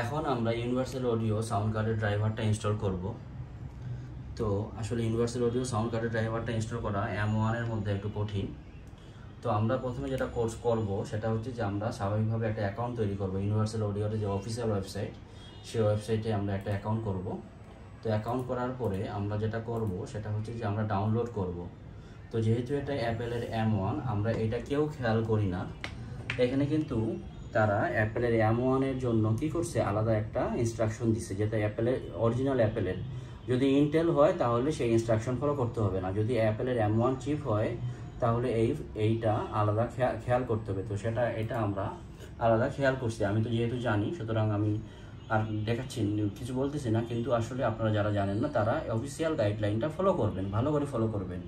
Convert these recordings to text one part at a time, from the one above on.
এখন আমরা universal audio sound কার্ডের ড্রাইভারটা ইনস্টল করব। তো আসলে ইউনিভার্সাল অডিও সাউন্ড কার্ডের ড্রাইভারটা ইনস্টল করা M1 এর মধ্যে একটু কঠিন। তো আমরা প্রথমে যেটা কোর্স করব সেটা হচ্ছে যে আমরা স্বাভাবিকভাবে একটা অ্যাকাউন্ট তৈরি করব। ইউনিভার্সাল অডিওর যে অফিসিয়াল ওয়েবসাইট, সেই ওয়েবসাইটে আমরা একটা অ্যাকাউন্ট করব। তো অ্যাকাউন্ট করার পরে আমরা যেটা করব সেটা হচ্ছে যে আমরা ডাউনলোড করব। তো যেহেতু এটা অ্যাপেলের M1, আমরা এটা কেউ খেয়াল করি না। এখানে কিন্তু তারা অ্যাপেলের M1 এর জন্য কি করছে, আলাদা একটা ইনস্ট্রাকশন দিচ্ছে, যেটা অ্যাপেলের অরিজিনাল অ্যাপেলের। যদি ইন্টেল হয় তাহলে সেই ইনস্ট্রাকশন ফলো করতে হবে না, যদি অ্যাপেলের M1 চিপ হয় তাহলে এইটা আলাদা খেয়াল করতে হবে। তো এটা আমরা আলাদা খেয়াল করছি। আমি তো যেহেতু জানি, সুতরাং আমি আর দেখাচ্ছি কিছু বলতেছি না, কিন্তু আসলে আপনারা যারা জানেন না তারা অফিসিয়াল গাইডলাইনটা ফলো করবেন, ভালো করে ফলো করবেন।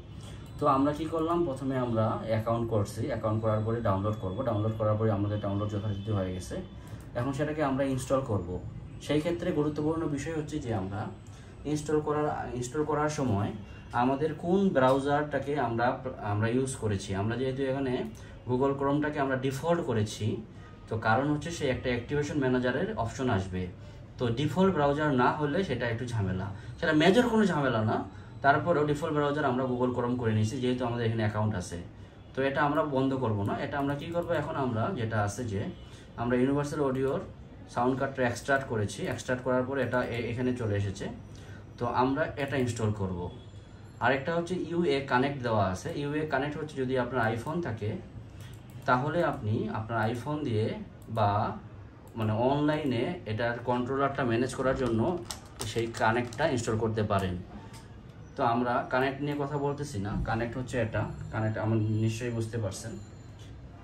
তো আমরা কি করলাম, প্রথমে আমরা অ্যাকাউন্ট করছি, অ্যাকাউন্ট করার পরে ডাউনলোড করব। ডাউনলোড করার পরে আমাদের ডাউনলোড যথারীতি হয়ে গেছে। এখন সেটাকে আমরা ইনস্টল করব। সেই ক্ষেত্রে গুরুত্বপূর্ণ বিষয় হচ্ছে যে আমরা ইনস্টল করার সময় আমাদের কোন ব্রাউজারটাকে আমরা ইউজ করেছি। আমরা যেহেতু এখানে গুগল ক্রোমটাকে আমরা ডিফল্ট করেছি, তো কারণ হচ্ছে সে একটা অ্যাক্টিভেশন ম্যানেজারের অপশন আসবে। তো ডিফল্ট ব্রাউজার না হলে সেটা একটু ঝামেলা, সেটা মেজর কোনো ঝামেলা না। তারপরেও ডিফল্ট ব্রাউজার আমরা গুগল ক্রোম করে নিয়েছি, যেহেতু আমাদের এখানে অ্যাকাউন্ট আছে। তো এটা আমরা বন্ধ করব না, এটা আমরা কি করব, এখন আমরা যেটা আছে যে আমরা ইউনিভার্সাল অডিওর সাউন্ড কার্ডটা এক্সট্রাক্ট করেছি। এক্সট্রাক্ট করার পরে এটা এখানে চলে এসেছে। তো আমরা এটা ইনস্টল করব। আরেকটা হচ্ছে ইউএ কানেক্ট দেওয়া আছে। ইউএ কানেক্ট হচ্ছে যদি আপনার আইফোন থাকে তাহলে আপনি আপনার আইফোন দিয়ে বা মানে অনলাইনে এটার কন্ট্রোলারটা ম্যানেজ করার জন্য সেই কানেক্টটা ইনস্টল করতে পারেন। তো আমরা কানেক্ট নিয়ে কথা বলতেছি না, কানেক্ট হচ্ছে এটা। কানেক্ট আমার নিশ্চয়ই বুঝতে পারছেন।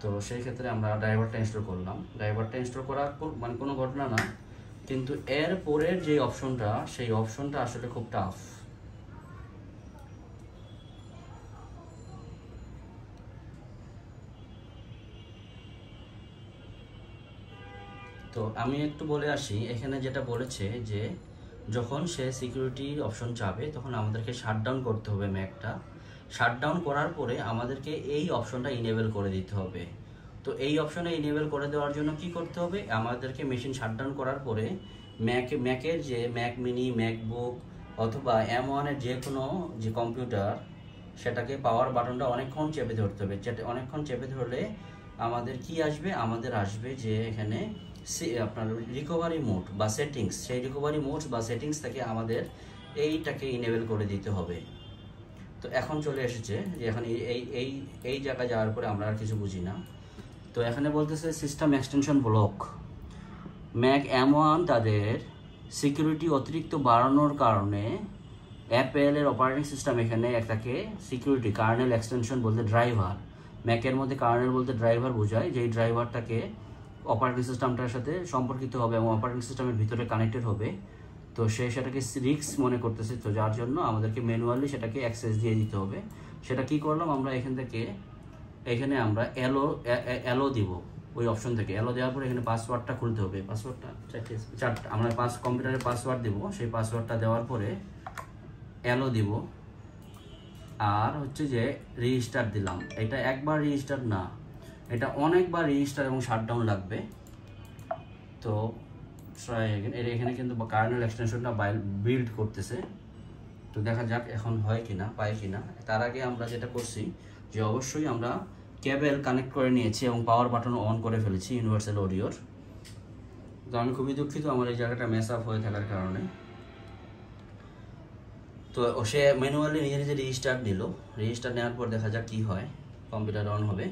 তো সেই ক্ষেত্রে আমরা ড্রাইভারটা ইনস্টল করলাম। ড্রাইভারটা ইনস্টল করা মানে কোনো ঘটনা না, কিন্তু এর পরের যে অপশনটা, সেই অপশনটা আসলে খুব টাফ। তো আমি একটু বলে আসি, এখানে যেটা বলেছে যে যখন সে সিকিউরিটি অপশন চাবে তখন আমাদেরকে শাটডাউন করতে হবে ম্যাকটা। শাটডাউন করার পরে আমাদেরকে এই অপশনটা ইনেবল করে দিতে হবে। তো এই অপশনে ইনেবল করে দেওয়ার জন্য কি করতে হবে, আমাদেরকে মেশিন শাটডাউন করার পরে ম্যাকের যে ম্যাক মিনি, ম্যাকবুক অথবা M1 এর যে কোনো যে কম্পিউটার, সেটাকে পাওয়ার বাটনটা অনেকক্ষণ চেপে ধরতে হবে। অনেকক্ষণ চেপে ধরলে আমাদের কি আসবে, আমাদের আসবে যে এখানে আপনার রিকভারি মোড বা সেটিংস, সেই রিকভারি মোড বা সেটিংস থেকে আমাদের এইটাকে ইনেবল করে দিতে হবে। তো এখন চলে এসেছে যে এখন এই জায়গায় যাওয়ার পরে আমরা আর কিছু বুঝি না। তো এখানে বলতেছে system extension block. Mac M1 তাদের সিকিউরিটি অতিরিক্ত বাড়ানোর কারণে অ্যাপেলের অপারেটিং সিস্টেম এখানে একটাকে সিকিউরিটি কার্নেল এক্সটেনশন বলতে ড্রাইভার, ম্যাকের মধ্যে কার্নেল বলতে ড্রাইভার বোঝায়, যেই ড্রাইভারটাকে অপারেটিং সিস্টেমটার সাথে সম্পর্কিত হবে এবং অপারেটিং সিস্টেমের ভিতরে কানেক্টেড হবে। তো সে সেটাকে রিস্ক মনে করতেছে, তো যার জন্য আমাদেরকে ম্যানুয়ালি সেটাকে অ্যাক্সেস দিয়ে দিতে হবে। সেটা কি করলাম, আমরা এখানে আমরা অ্যালো দিব। ওই অপশন থেকে অ্যালো দেওয়ার পরে এখানে পাসওয়ার্ডটা খুলতে হবে। পাসওয়ার্ডটা চারটা আমরা কম্পিউটারে পাসওয়ার্ড দেবো। সেই পাসওয়ার্ডটা দেওয়ার পরে অ্যালো দিব, আর হচ্ছে যে রেজিস্টার দিলাম। এটা একবার রেজিস্টার না, এটা অনেকবার রেজিস্টার এবং শাটডাউন লাগবে। তো এখানে কিন্তু কার্নেল এক্সটেনশনটা বিল্ড করতেছে। তো দেখা যাক এখন হয় কিনা, পায় কিনা। তার আগে আমরা যেটা করছি যে অবশ্যই আমরা কেবল কানেক্ট করে নিয়েছি এবং পাওয়ার বাটন অন করে ফেলেছি ইউনিভার্সাল অডিওর। তো আমি খুবই দুঃখিত আমার এই জায়গাটা মেস আপ হয়ে থাকার কারণে। তো সে ম্যানুয়ালি নিজে নিজে রেজিস্টার নিল। রেজিস্টার নেওয়ার পর দেখা যাক কি হয়। কম্পিউটার অন হবে।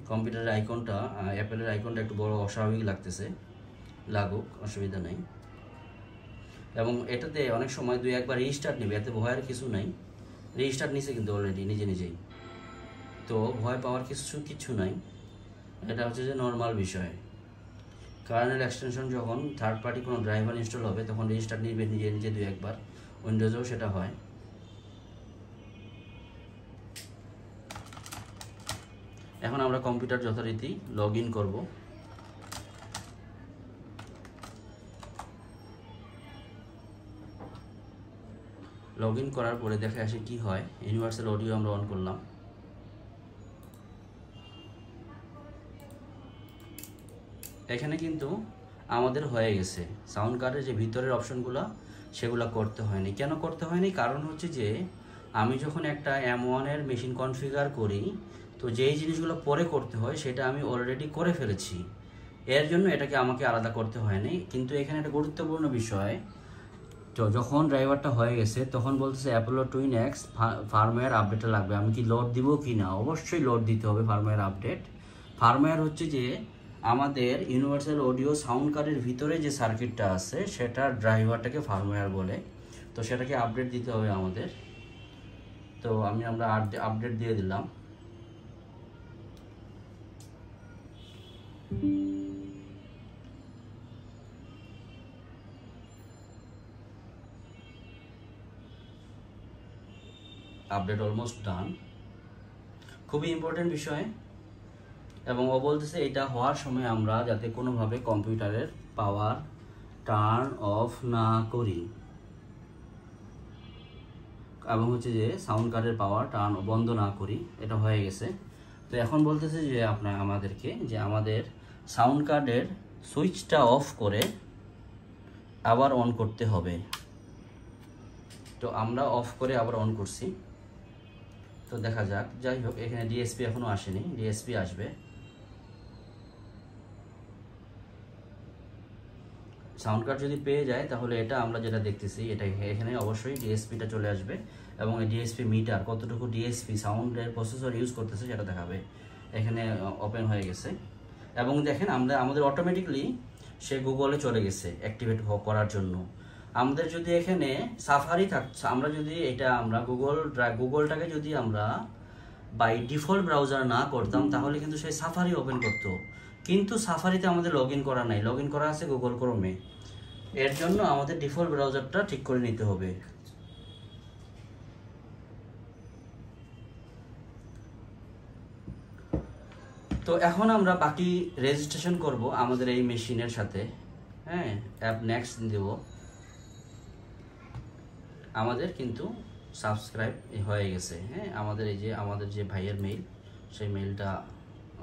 কম্পিউটারের আইকনটা, অ্যাপেলের আইকনটা একটু বড় অস্বাভাবিক লাগতেছে, লাগুক, অসুবিধা নেই। এবং এটাতে অনেক সময় 2-1বার রেজিস্টার নেবে, এতে ভয়ের কিছু নাই। রেজিস্টার নিছে কিন্তু অলরেডি নিজেই। তো ভয় পাওয়ার কিছু নাই, এটা হচ্ছে যে নর্মাল বিষয়। কার্নেল এক্সটেনশন যখন থার্ড পার্টি কোনো ড্রাইভার ইনস্টল হবে তখন রেজিস্টার নিবে নিজে 2-1বার। উইন্ডোজেও সেটা হয়। এখন আমরা কম্পিউটার যথারীতি লগ ইন করবো। লগ ইন করার পরে দেখে আসে কি হয়। ইউনিভার্সাল অডিও আমরা অন করলাম। এখানে কিন্তু আমাদের হয়ে গেছে সাউন্ড কার্ডের যে ভিতরের অপশনগুলো সেগুলো করতে হয়নি। কেন করতে হয়নি? কারণ হচ্ছে যে আমি যখন একটা M1 এর মেশিন কনফিগার করি, তো যেই জিনিসগুলো পরে করতে হয় সেটা আমি অলরেডি করে ফেলেছি, এর জন্য এটাকে আমাকে আলাদা করতে হয়নি। কিন্তু এখানে একটা গুরুত্বপূর্ণ বিষয়, তো যখন ড্রাইভারটা হয়ে গেছে তখন বলতেছে অ্যাপোলো টুইন এক্স ফার্মওয়্যার আপডেটটা লাগবে। আমি কি লোড দিব কি না? অবশ্যই লোড দিতে হবে ফার্মওয়্যার আপডেট। ফার্মওয়্যার হচ্ছে যে আমাদের ইউনিভার্সাল অডিও সাউন্ড কার্ডের ভিতরে যে সার্কিটটা আছে সেটা ড্রাইভারটাকে ফার্মওয়্যার বলে, তো সেটাকে আপডেট দিতে হবে আমাদের। তো আমরা আপডেট দিয়ে দিলাম। Update almost done. খুবই ইম্পর্টেন্ট বিষয়। এবং ও বলতেছে এটা হওয়ার সময় আমরা যাতে কোনোভাবে কম্পিউটারের পাওয়ার টার্ন অফ না করি, এবং হচ্ছে যে সাউন্ড কার্ডের পাওয়ার টার্ন বন্ধ না করি। এটা হয়ে গেছে। তো এখন বলতেছে যে আমাদেরকে যে আমাদের সাউন্ড কার্ডের সুইচটা অফ করে আবার অন করতে হবে। তো আমরা অফ করে আবার অন করছি। তো দেখা যাক। যাই হোক, এখানে ডিএসপি এখনো আসেনি, ডিএসপি আসবে। সাউন্ড কার্ড যদি পেয়ে যায় তাহলে এটা আমরা যেটা দেখতেছি এটা এখানে অবশ্যই ডিএসপিটা চলে আসবে, এবং এই ডিএসপি মিটার কতটুকু ডিএসপি সাউন্ডের প্রসেসর ইউজ করতেছে সেটা দেখাবে। এখানে ওপেন হয়ে গেছে, এবং দেখেন আমাদের অটোমেটিকলি সে গুগলে চলে গেছে অ্যাক্টিভেট করার জন্য। আমাদের যদি এখানে সাফারি থাকছে, আমরা যদি গুগলটাকে যদি আমরা বাই ডিফল্ট ব্রাউজার না করতাম তাহলে কিন্তু সেই সাফারি ওপেন করতো, কিন্তু সাফারিতে আমাদের লগ ইন করা নাই, লগ ইন করা আছে গুগল ক্রোমে। এর জন্য আমাদের ডিফল্ট ব্রাউজারটা ঠিক করে নিতে হবে। তো এখন আমরা বাকি রেজিস্ট্রেশন করব আমাদের এই মেশিনের সাথে। হ্যাঁ, অ্যাপ নেক্সট দেব। আমাদের কিন্তু সাবস্ক্রাইব হয়ে গেছে। হ্যাঁ, আমাদের যে ভাইয়ের মেইল, সেই মেইলটা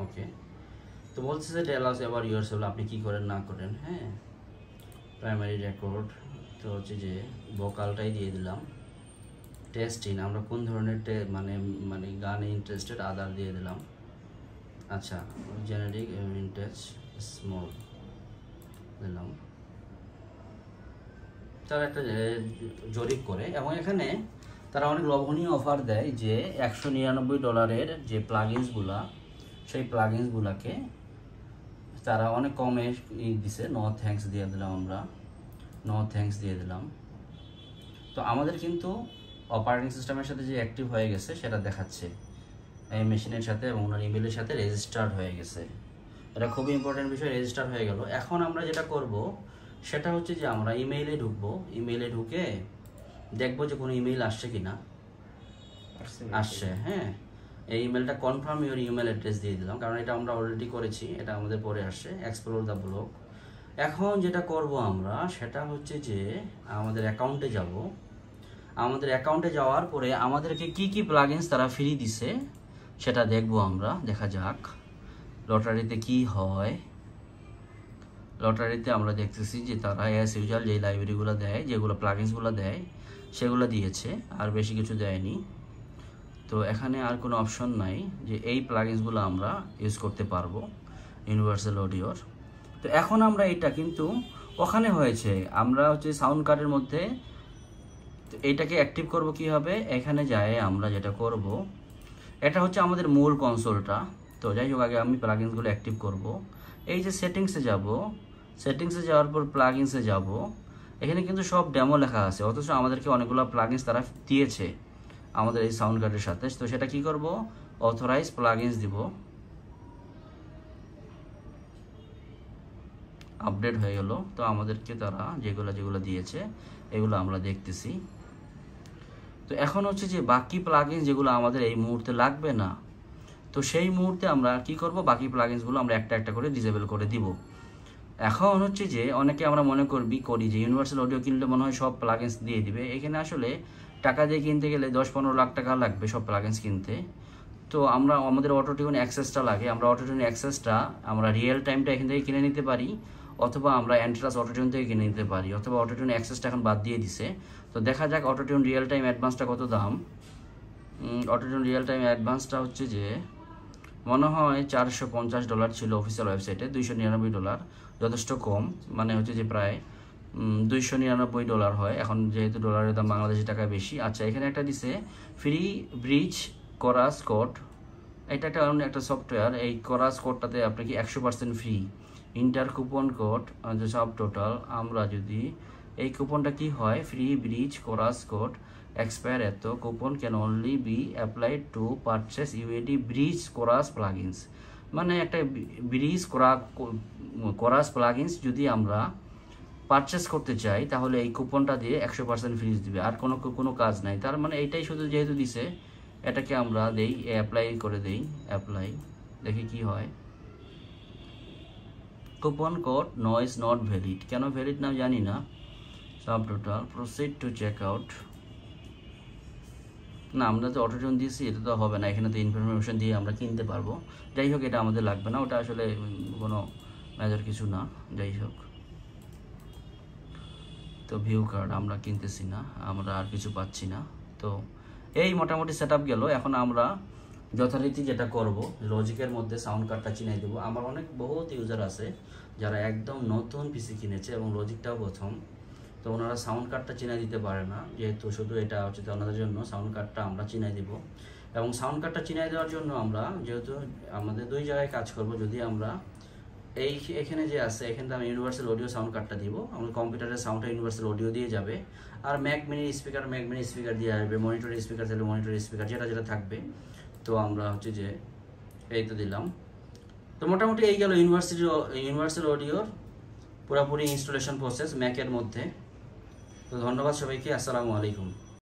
ওকে। তো বলছে যে টেল আস অ্যাবাউট ইয়োরসেলফ, আপনি কি করেন না করেন। হ্যাঁ, প্রাইমারি রেকর্ড, তো হচ্ছে যে ভোকালটাই দিয়ে দিলাম। টেস্টিং, আমরা কোন ধরনের মানে গানে ইন্টারেস্টেড, আদার দিয়ে দিলাম। আচ্ছা, জেনারিক ইন্টেজ স্মল দিলাম। তারা একটা জরিপ করে, এবং এখানে তারা অনেক লোভনীয় অফার দেয় যে $199 যে প্লাগইনসগুলা, সেই প্লাগইনসগুলাকে তারা অনেক কমে দিছে। নো থ্যাঙ্কস দিয়ে দিলাম, আমরা নো থ্যাঙ্কস দিয়ে দিলাম। তো আমাদের কিন্তু অপারেটিং সিস্টেমের সাথে যে অ্যাক্টিভ হয়ে গেছে সেটা দেখাচ্ছে এই মেশিনের সাথে, এবং ওনার ইমেলের সাথে রেজিস্টার্ড হয়ে গেছে। এটা খুবই ইম্পর্টেন্ট বিষয়, রেজিস্টার হয়ে গেল। এখন আমরা যেটা করব সেটা হচ্ছে যে আমরা ইমেইলে ঢুকবো। ইমেইলে ঢুকে দেখবো যে কোনো ইমেইল আসছে কিনা। আসছে, হ্যাঁ। এই ইমেলটা কনফার্ম ইউর ইমেল অ্যাড্রেস দিয়ে দিলাম, কারণ এটা আমরা অলরেডি করেছি, এটা আমাদের পরে আসছে এক্সপ্লোর দ্য ব্লগ। এখন যেটা করব আমরা সেটা হচ্ছে যে আমাদের অ্যাকাউন্টে যাব। আমাদের অ্যাকাউন্টে যাওয়ার পরে আমাদেরকে কি কি প্লাগইনস তারা ফ্রি দিছে সেটা দেখবো আমরা। দেখা যাক লটারিতে কি হয়। লটারিতে আমরা দেখতেছি যে তারা অ্যাজ ইউজুয়াল যে লাইব্রেরিগুলো দেয়, যেগুলো প্লাগইনসগুলো দেয় সেগুলো দিয়েছে, আর বেশি কিছু দেয়নি। তো এখানে আর কোনো অপশন নাই যে এই প্লাগইনসগুলো আমরা ইউজ করতে পারবো ইউনিভার্সাল অডিওর। তো এখন আমরা এটা কিন্তু ওখানে হয়েছে, আমরা হচ্ছে সাউন্ড কার্ডের মধ্যে এইটাকে অ্যাক্টিভ করব কিভাবে। এখানে যায় আমরা যেটা করব, এটা হচ্ছে আমাদের মূল কনসোলটা। তো যাই হোক, আগে আমি প্লাগইনসগুলো অ্যাক্টিভ করব। এই যে সেটিংসে যাব, সেটিংসে যাওয়ার পর প্লাগইনসে যাব। এখানে কিন্তু সব ডেমো লেখা আছে, অথচ আমাদেরকে অনেকগুলো প্লাগইনস তারা দিয়েছে আমাদের এই সাউন্ড কার্ডের সাথে। তো সেটা কি করব, অথরাইজ প্লাগইনস দিব। আপডেট হয়ে গেল। তো আমাদেরকে তারা যেগুলো দিয়েছে এগুলো আমরা দেখতেছি। তো এখন হচ্ছে যে বাকি প্লাগইনস যেগুলো আমাদের এই মুহূর্তে লাগবে না, তো সেই মুহূর্তে আমরা কি করব, বাকি প্লাগইনসগুলো আমরা একটা একটা করে ডিসেবল করে দিব। এখন হচ্ছে যে অনেকে আমরা মনে করি যে ইউনিভার্সাল অডিও কিনলে মনে হয় সব প্লাগইনস দিয়ে দিবে। এখানে আসলে টাকা দিয়ে কিনতে গেলে 10-15 লাখ টাকা লাগবে সব প্লাগইনস কিনতে। তো আমরা আমাদের অটোটিউন অ্যাক্সেসটা লাগে, আমরা অটোটিউন অ্যাক্সেসটা আমরা রিয়েল টাইমটা এখান থেকে কিনে নিতে পারি, অথবা আমরা এন্ট্রাস অটোটিউন থেকে কিনে নিতে পারি, অথবা অটোটিউন অ্যাক্সেসটা এখন বাদ দিয়ে দিছে। তো দেখা যাক অটোটিউন রিয়েল টাইম অ্যাডভান্সটা কত দাম। অটোটিউন রিয়েল টাইম অ্যাডভান্সটা হচ্ছে যে মনে হয় $450 ছিল অফিসিয়াল ওয়েবসাইটে, $299, যথেষ্ট কম, মানে হচ্ছে যে প্রায় $299 হয় এখন, যেহেতু ডলারের দাম বাংলাদেশি টাকায় বেশি। আচ্ছা, এখানে একটা দিছে ফ্রি ব্রিজ কোরাস কোড, এটা একটা সফটওয়্যার। এই কোরাস কোডটাতে আপনি কি 100% ফ্রি, ইন্টার কুপন কোড সব টোটাল। আমরা যদি এই কুপনটা কি হয়, free brigade chorus code expire এত, coupon can only be applied to purchase UAD brigade chorus plugins, মানে একটা ব্রিজ কোরাস প্লাগইনস যদি আমরা পারচেস করতে চাই তাহলে এই কুপনটা দিয়ে 100% ফ্রিজ দিবে, আর কোনো কাজ নাই। তার মানে এইটাই শুধু যেহেতু দিছে, এটাকে আমরা দেই অ্যাপ্লাই করে দেই, অ্যাপ্লাই, দেখি কি হয়। Coupon code no is not valid, কেন ভ্যালিড না জানি না। Subtotal proceed to checkout, না আমরা তো অটোটিউন দিয়েছি, এটা তো হবে না, এখানে তো ইনফরমেশন দিয়ে আমরা কিনতে পারবো। যাই হোক, এটা আমাদের লাগবে না, ওটা আসলে কোনো মেজর কিছু না। যাই হোক, তো ভিউ কার্ড আমরা কিনতেছি না, আমরা আর কিছু পাচ্ছি না। তো এই মোটামুটি সেট আপ গেল। এখন আমরা যথারীতি যেটা করব, লজিকের মধ্যে সাউন্ড কার্ডটা চিনাই দেবো। আমার বহুত ইউজার আছে যারা একদম নতুন পিসি কিনেছে এবং লজিকটাও প্রথম, তো ওনারা সাউন্ড কার্ডটা চিনাই দিতে পারে না, যেহেতু শুধু এটা হচ্ছে ওনাদের জন্য সাউন্ড কার্ডটা আমরা চিনাই দেব। এবং সাউন্ড কার্ডটা চিনাই দেওয়ার জন্য আমরা যেহেতু আমাদের 2 জায়গায় কাজ করব, যদি আমরা এখানে যে আছে এখানে আমি ইউনিভার্সাল অডিও সাউন্ড কার্ডটা দিব, আমাদের কম্পিউটারের সাউন্ডটা ইউনিভার্সাল অডিও দিয়ে যাবে, আর ম্যাক মিনি স্পিকার দিয়ে আসবে, মনিটর স্পিকার তাহলে মনিটর স্পিকার, যেটা থাকবে। তো আমরা হচ্ছে যে এই তো দিলাম। তো মোটামুটি এই গেল ইউনিভার্সাল অডিওর পুরোপুরি ইনস্টলেশন প্রসেস ম্যাকের মধ্যে। তো ধন্যবাদ সবাইকে, আসসালামু আলাইকুম।